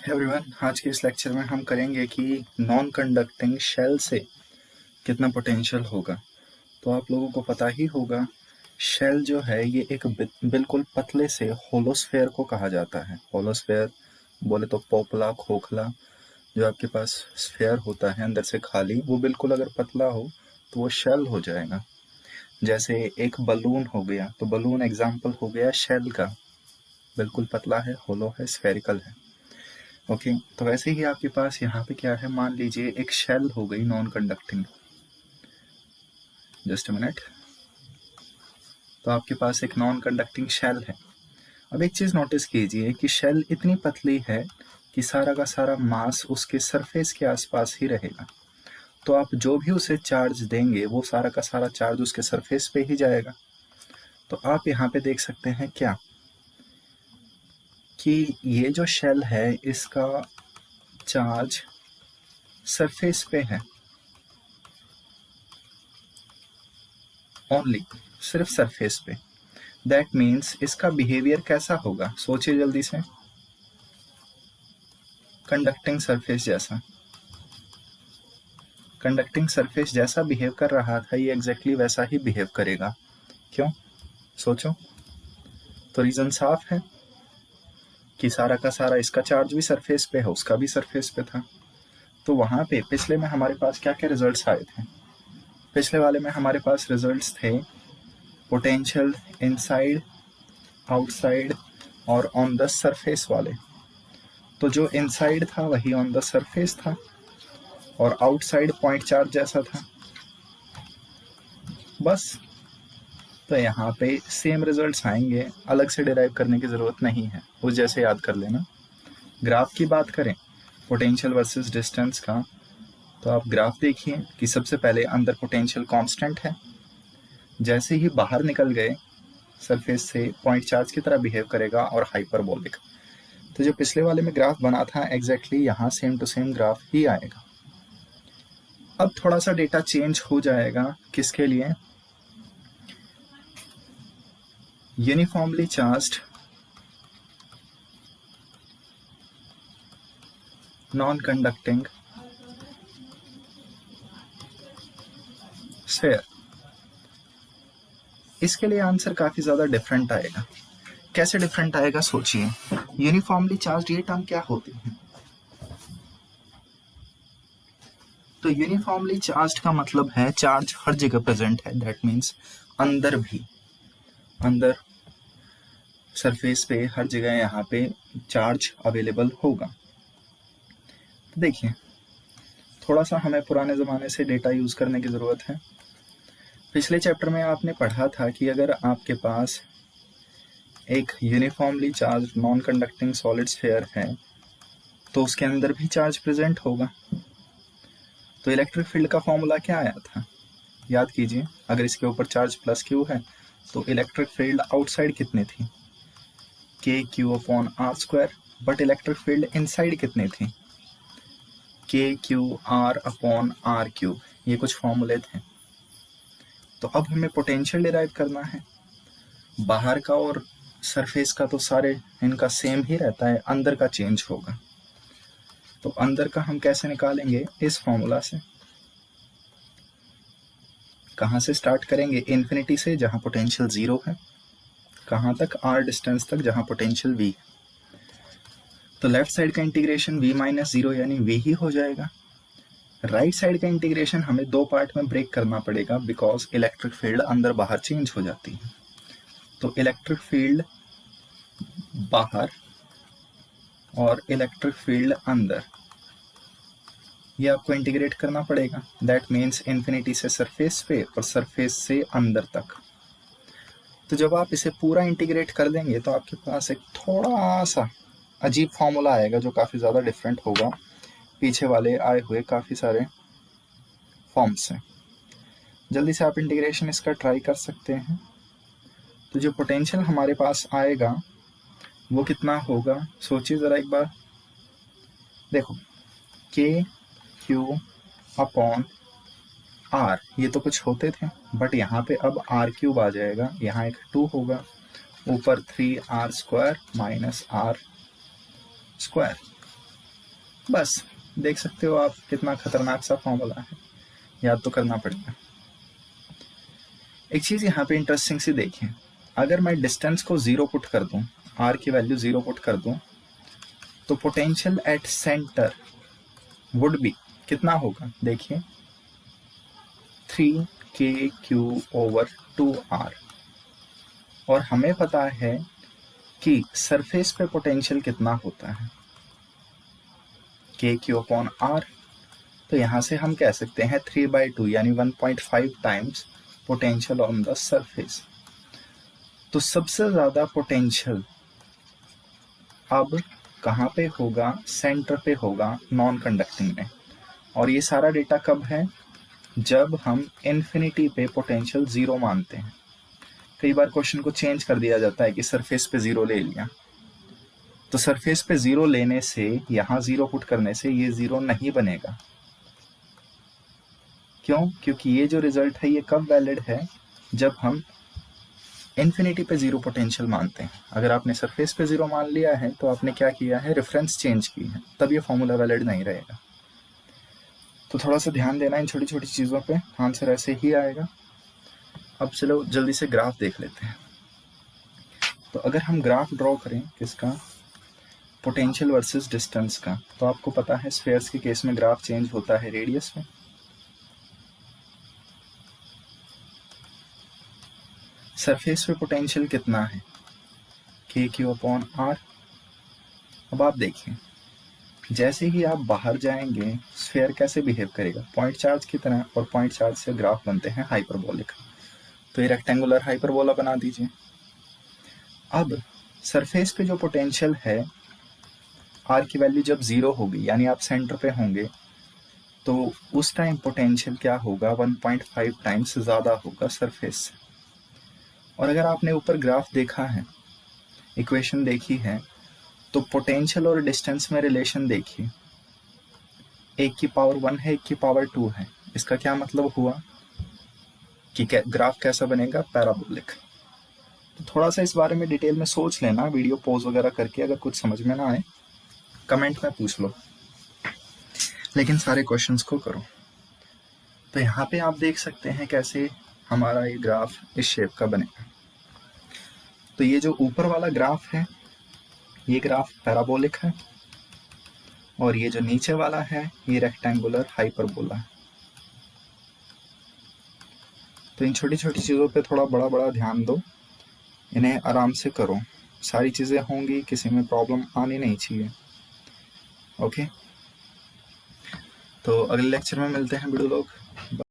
Everyone, आज के इस लेक्चर में हम करेंगे कि नॉन कंडक्टिंग शेल से कितना पोटेंशियल होगा। तो आप लोगों को पता ही होगा, शेल जो है ये एक बिल्कुल पतले से होलोस्फेयर को कहा जाता है। होलोस्फेयर बोले तो पोपला, खोखला, जो आपके पास स्फेयर होता है अंदर से खाली, वो बिल्कुल अगर पतला हो तो वो शेल हो जाएगा। जैसे एक बलून हो गया, तो बलून एग्जाम्पल हो गया शेल का, बिल्कुल पतला है, होलो है, स्फेरिकल है। ओके, तो वैसे ही आपके पास यहाँ पे क्या है, मान लीजिए एक शेल हो गई non conducting. Just a minute. तो आपके पास एक नॉन कंडक्टिंग शेल है। अब एक चीज नोटिस कीजिए कि शेल इतनी पतली है कि सारा का सारा मास उसके सरफेस के आसपास ही रहेगा। तो आप जो भी उसे चार्ज देंगे वो सारा का सारा चार्ज उसके सरफेस पे ही जाएगा। तो आप यहाँ पे देख सकते हैं क्या कि ये जो शेल है इसका चार्ज सरफेस पे है, ओनली सिर्फ सरफेस पे। दैट मीन्स इसका बिहेवियर कैसा होगा, सोचिए जल्दी से। कंडक्टिंग सरफेस जैसा, कंडक्टिंग सरफेस जैसा बिहेव कर रहा था ये एग्जैक्टली वैसा ही बिहेव करेगा। क्यों, सोचो। तो रीजन साफ है कि सारा का सारा इसका चार्ज भी सरफेस पे है, उसका भी सरफेस पे था। तो वहां पे पिछले में हमारे पास क्या क्या रिजल्ट्स आए थे? पिछले वाले में हमारे पास रिजल्ट्स थे पोटेंशियल इनसाइड, आउटसाइड और ऑन द सरफेस वाले। तो जो इनसाइड था वही ऑन द सरफेस था और आउटसाइड पॉइंट चार्ज जैसा था, बस। तो यहाँ पे सेम रिजल्ट्स आएंगे, अलग से डिराइव करने की जरूरत नहीं है, उस जैसे याद कर लेना। ग्राफ की बात करें पोटेंशियल वर्सेस डिस्टेंस का, तो आप ग्राफ देखिए कि सबसे पहले अंदर पोटेंशियल कांस्टेंट है, जैसे ही बाहर निकल गए सरफेस से पॉइंट चार्ज की तरह बिहेव करेगा और हाइपरबोलिक। तो जो पिछले वाले में ग्राफ बना था एग्जैक्टली यहाँ सेम टू सेम ग्राफ ही आएगा। अब थोड़ा सा डेटा चेंज हो जाएगा, किसके लिए? Uniformly charged non conducting sphere. इसके लिए आंसर काफी ज्यादा डिफरेंट आएगा। कैसे डिफरेंट आएगा, सोचिए। यूनिफॉर्मली चार्ज्ड ये टर्म क्या होती है? तो यूनिफॉर्मली चार्ज्ड का मतलब है चार्ज हर जगह प्रेजेंट है। दैट मीन्स अंदर भी, अंदर सरफेस पे हर जगह यहाँ पे चार्ज अवेलेबल होगा। तो देखिए, थोड़ा सा हमें पुराने ज़माने से डेटा यूज़ करने की ज़रूरत है। पिछले चैप्टर में आपने पढ़ा था कि अगर आपके पास एक uniformly charge non conducting solid sphere है तो उसके अंदर भी चार्ज प्रेजेंट होगा। तो इलेक्ट्रिक फील्ड का फॉर्मूला क्या आया था, याद कीजिए। अगर इसके ऊपर चार्ज प्लस क्यू है तो इलेक्ट्रिक फील्ड आउटसाइड कितनी थी? K Q upon R square. But electric field inside कितनी थी? K Q R upon R Q. ये कुछ फॉर्मूले थे। तो अब हमें पोटेंशियल डिराइव करना है। बाहर का और सरफेस का तो सारे इनका सेम ही रहता है, अंदर का चेंज होगा। तो अंदर का हम कैसे निकालेंगे? इस फॉर्मूला से। कहाँ से स्टार्ट करेंगे? इन्फिनिटी से, जहां पोटेंशियल 0 है। कहाँ तक? आर डिस्टेंस तक, जहां पोटेंशियल v। तो लेफ्ट साइड का इंटीग्रेशन v माइनस 0 यानी v ही हो जाएगा। राइट साइड का इंटीग्रेशन हमें दो पार्ट में ब्रेक करना पड़ेगा, बिकॉज इलेक्ट्रिक फील्ड अंदर बाहर चेंज हो जाती है। तो इलेक्ट्रिक फील्ड बाहर और इलेक्ट्रिक फील्ड अंदर, ये आपको इंटीग्रेट करना पड़ेगा। दैट मीन्स इन्फिनिटी से सरफेस पे और सरफेस से अंदर तक। तो जब आप इसे पूरा इंटीग्रेट कर देंगे तो आपके पास एक थोड़ा सा अजीब फॉर्मूला आएगा जो काफ़ी ज़्यादा डिफरेंट होगा पीछे वाले आए हुए काफ़ी सारे फॉर्म से। जल्दी से आप इंटीग्रेशन इसका ट्राई कर सकते हैं। तो जो पोटेंशियल हमारे पास आएगा वो कितना होगा, सोचिए ज़रा एक बार। देखो, के क्यू अपॉन आर, ये तो कुछ होते थे, बट यहाँ पे अब आर क्यूब आ जाएगा। यहाँ एक 2 होगा, ऊपर 3r² माइनस आर स्क्वायर। बस देख सकते हो आप कितना खतरनाक सा फॉर्मूला है, याद तो करना पड़ेगा। एक चीज यहाँ पे इंटरेस्टिंग सी देखिए, अगर मैं डिस्टेंस को 0 पुट कर दूं, r की वैल्यू 0 पुट कर दूं, तो potential at centre would be कितना होगा, देखिए 3kq/2r। और हमें पता है कि सरफेस पे पोटेंशियल कितना होता है, kq/r। तो यहां से हम कह सकते हैं 3/2 यानी 1.5 times potential on the surface. तो सबसे ज्यादा पोटेंशियल अब कहाँ पे होगा, सेंटर पे होगा, नॉन कंडक्टिंग में। और ये सारा डेटा कब है, जब हम इन्फिनिटी पे पोटेंशियल 0 मानते हैं। कई बार क्वेश्चन को चेंज कर दिया जाता है कि सरफेस पे 0 ले लिया, तो सरफेस पे 0 लेने से, यहां 0 पुट करने से ये 0 नहीं बनेगा। क्यों? क्योंकि ये जो रिजल्ट है ये कब वैलिड है, जब हम इन्फिनिटी पे 0 पोटेंशियल मानते हैं। अगर आपने सरफेस पे 0 मान लिया है तो आपने क्या किया है, रेफरेंस चेंज की है, तब ये फॉर्मूला वैलिड नहीं रहेगा। तो थोड़ा सा ध्यान देना इन छोटी छोटी चीज़ों पे, आंसर ऐसे ही आएगा। अब चलो जल्दी से ग्राफ देख लेते हैं। तो अगर हम ग्राफ ड्रॉ करें किसका, पोटेंशियल वर्सेस डिस्टेंस का, तो आपको पता है स्फीयर्स के केस में ग्राफ चेंज होता है रेडियस में। सरफेस पे पोटेंशियल कितना है, kq/r। अब आप देखिए, जैसे ही आप बाहर जाएंगे स्फीयर कैसे बिहेव करेगा, पॉइंट चार्ज की तरह, और पॉइंट चार्ज से ग्राफ बनते हैं हाइपरबोलिक। तो ये रेक्टेंगुलर हाइपरबोला बना दीजिए। अब सरफेस पे जो पोटेंशियल है, आर की वैल्यू जब 0 होगी यानी आप सेंटर पे होंगे, तो उस टाइम पोटेंशियल क्या होगा, 1.5 टाइम्स ज़्यादा होगा सरफेस से। और अगर आपने ऊपर ग्राफ देखा है, इक्वेशन देखी है, तो पोटेंशियल और डिस्टेंस में रिलेशन देखिए, 1 की पावर 1 है, 1 की पावर 2 है। इसका क्या मतलब हुआ कि ग्राफ कैसा बनेगा, पैराबोलिक। तो थोड़ा सा इस बारे में डिटेल में सोच लेना, वीडियो पॉज वगैरह करके, अगर कुछ समझ में ना आए कमेंट में पूछ लो, लेकिन सारे क्वेश्चंस को करो। तो यहाँ पे आप देख सकते हैं कैसे हमारा ये ग्राफ इस शेप का बनेगा। तो ये जो ऊपर वाला ग्राफ है, ये ग्राफ पैराबोलिक है, और ये जो नीचे वाला है ये रेक्टेंगुलर हाइपरबोला है। तो इन छोटी छोटी चीज़ों पे थोड़ा बड़ा बड़ा ध्यान दो, इन्हें आराम से करो, सारी चीज़ें होंगी, किसी में प्रॉब्लम आनी नहीं चाहिए। ओके, तो अगले लेक्चर में मिलते हैं वीडियो लोग, बाय।